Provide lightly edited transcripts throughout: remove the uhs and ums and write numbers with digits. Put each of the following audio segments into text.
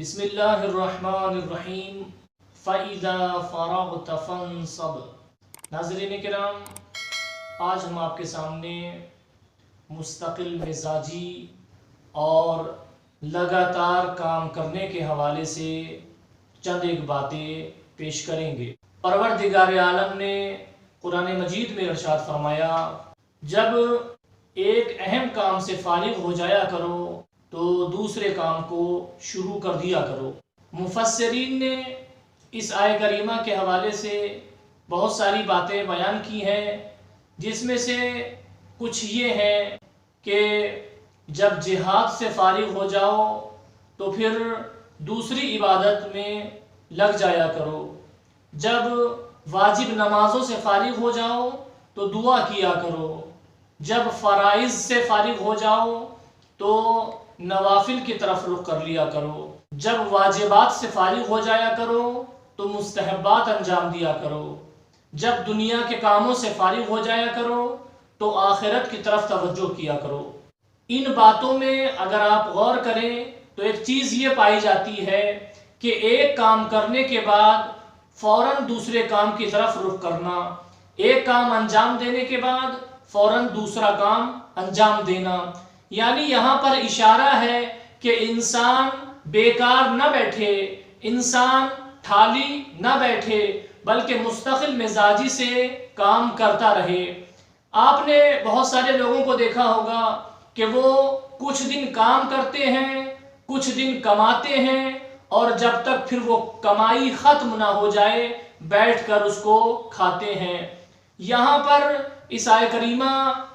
بسم اللہ الرحمن الرحیم فَإِذَا فَرَغْتَ فَانْصَبْ۔ ناظرین کرام، آج ہم آپ کے سامنے مستقل مزاجی اور لگاتار کام کرنے کے حوالے سے چند ایک باتیں پیش کریں گے۔ پروردگار عالم نے قرآن مجید میں ارشاد فرمایا، جب ایک اہم کام سے فارغ ہو جایا کرو تو دوسرے کام کو شروع کر دیا کرو۔ مفسرین نے اس آیہ کریمہ کے حوالے سے بہت ساری باتیں بیان کی ہیں، جس میں سے کچھ یہ ہے کہ جب جہاد سے فارغ ہو جاؤ تو پھر دوسری عبادت میں لگ جایا کرو، جب واجب نمازوں سے فارغ ہو جاؤ تو دعا کیا کرو، جب فرائض سے فارغ ہو جاؤ تو نوافل کی طرف رخ کر لیا کرو، جب واجبات سے فارغ ہو جایا کرو تو مستحبات انجام دیا کرو، جب دنیا کے کاموں سے فارغ ہو جایا کرو تو آخرت کی طرف توجہ کیا کرو۔ ان باتوں میں اگر آپ غور کریں تو ایک چیز یہ پائی جاتی ہے کہ ایک کام کرنے کے بعد فوراً دوسرے کام کی طرف رخ کرنا، ایک کام انجام دینے کے بعد فوراً دوسرا کام انجام دینا، یعنی یہاں پر اشارہ ہے کہ انسان بیکار نہ بیٹھے، انسان ٹھالی نہ بیٹھے، بلکہ مستقل مزاجی سے کام کرتا رہے۔ آپ نے بہت سارے لوگوں کو دیکھا ہوگا کہ وہ کچھ دن کام کرتے ہیں، کچھ دن کماتے ہیں، اور جب تک پھر وہ کمائی ختم نہ ہو جائے بیٹھ کر اس کو کھاتے ہیں۔ یہاں پر اس آیہ کریمہ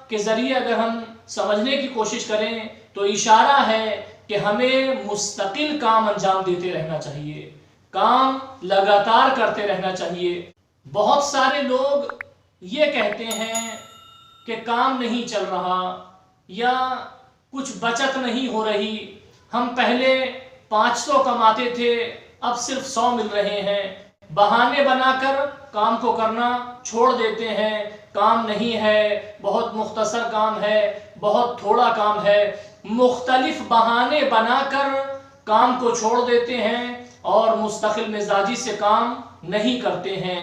کے ذریعے اگر ہم سمجھنے کی کوشش کریں تو اشارہ ہے کہ ہمیں مستقل کام انجام دیتے رہنا چاہیے، کام لگاتار کرتے رہنا چاہیے۔ بہت سارے لوگ یہ کہتے ہیں کہ کام نہیں چل رہا یا کچھ بچت نہیں ہو رہی، ہم پہلے 500 کماتے تھے اب صرف 100 مل رہے ہیں، بہانے بنا کر کام کو کرنا چھوڑ دیتے ہیں، کام نہیں ہے، بہت مختصر کام ہے، بہت تھوڑا کام ہے، مختلف بہانے بنا کر کام کو چھوڑ دیتے ہیں اور مستقل مزاجی سے کام نہیں کرتے ہیں۔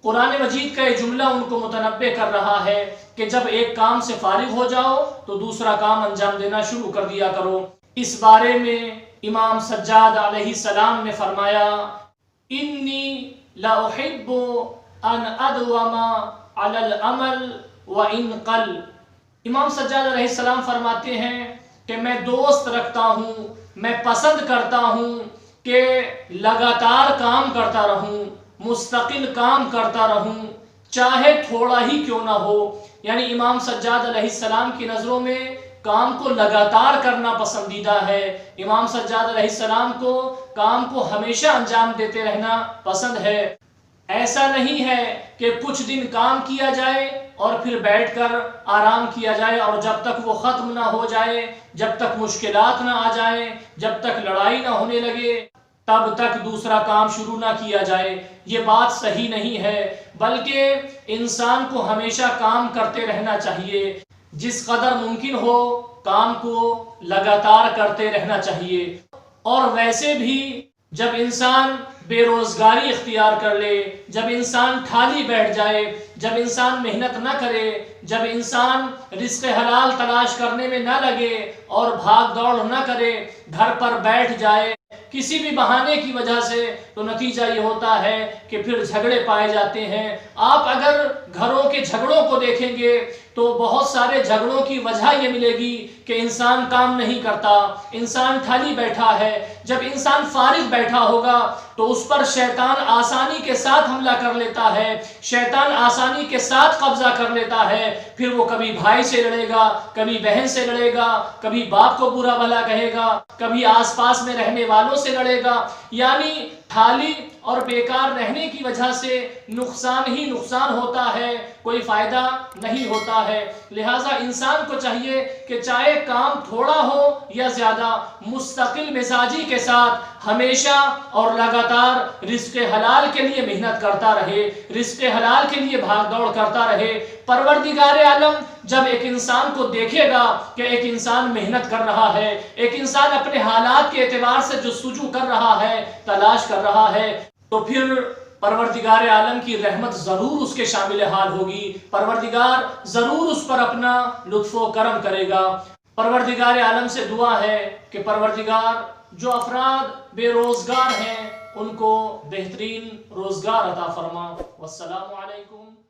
قرآن مجید کا یہ جملہ ان کو متنبہ کر رہا ہے کہ جب ایک کام سے فارغ ہو جاؤ تو دوسرا کام انجام دینا شروع کر دیا کرو۔ اس بارے میں امام سجاد علیہ السلام نے فرمایا، انی لأحب ان ادوم علی العمل وان قل۔ امام سجاد علیہ السلام فرماتے ہیں کہ میں دوست رکھتا ہوں، میں پسند کرتا ہوں کہ لگاتار کام کرتا رہوں، مستقل کام کرتا رہوں، چاہے تھوڑا ہی کیوں نہ ہو۔ یعنی امام سجاد علیہ السلام کی نظروں میں کام کو لگاتار کرنا پسندیدہ ہے، امام سجاد علیہ السلام کو کام کو ہمیشہ انجام دیتے رہنا پسند ہے۔ ایسا نہیں ہے کہ کچھ دن کام کیا جائے اور پھر بیٹھ کر آرام کیا جائے، اور جب تک وہ ختم نہ ہو جائے، جب تک مشکلات نہ آ جائیں، جب تک لڑائی نہ ہونے لگے تب تک دوسرا کام شروع نہ کیا جائے، یہ بات صحیح نہیں ہے، بلکہ انسان کو ہمیشہ کام کرتے رہنا چاہیے، جس قدر ممکن ہو کام کو لگاتار کرتے رہنا چاہیے۔ اور ویسے بھی جب انسان بے روزگاری اختیار کر لے، جب انسان ٹھالی بیٹھ جائے، جب انسان محنت نہ کرے، جب انسان رزق حلال تلاش کرنے میں نہ لگے اور بھاگ دوڑ نہ کرے، گھر پر بیٹھ جائے کسی بھی بہانے کی وجہ سے، تو نتیجہ یہ ہوتا ہے کہ پھر جھگڑے پائے جاتے ہیں۔ آپ اگر گھروں کے جھگڑوں کو دیکھیں گے تو بہت سارے جھگڑوں کی وجہ یہ ملے گی کہ انسان کام نہیں کرتا، انسان ٹھالی بیٹھا ہے۔ جب انسان فارغ بیٹھا ہوگا تو اس پر شیطان آسانی کے ساتھ حملہ کر لیتا ہے، شیطان آسانی کے ساتھ قبضہ کر لیتا ہے، پھر وہ کبھی بھائی سے لڑے گا، کبھی بہن سے لڑے گا، کبھی باپ کو برا بھلا کہے گا، کبھی آس پاس میں رہنے والوں سے لڑے گا۔ یعنی ٹھالی اور بیکار رہنے کی وجہ سے نقصان ہی نقصان ہوتا ہے، کوئی فائدہ نہیں ہوتا ہے۔ لہٰذا انسان کو چاہیے کہ چاہے کام تھوڑا ہو یا زیادہ، مستقل مزاجی کے ساتھ ہمیشہ اور لگاتار رزق حلال کے لیے محنت کرتا رہے، رزق حلال کے لیے بھاگ دوڑ کرتا رہے۔ پروردگار عالم جب ایک انسان کو دیکھے گا کہ ایک انسان محنت کر رہا ہے، ایک انسان اپنے حالات کے اعتبار سے جستجو کر رہا ہے، تلاش کر رہا ہے، تو پھر پروردگار عالم کی رحمت ضرور اس کے شامل حال ہوگی، پروردگار ضرور اس پر اپنا لطف و کرم کرے گا۔ پروردگار عالم سے دعا ہے کہ پروردگار جو افراد بے روزگار ہیں ان کو بہترین روزگار عطا فرما۔ والسلام علیکم۔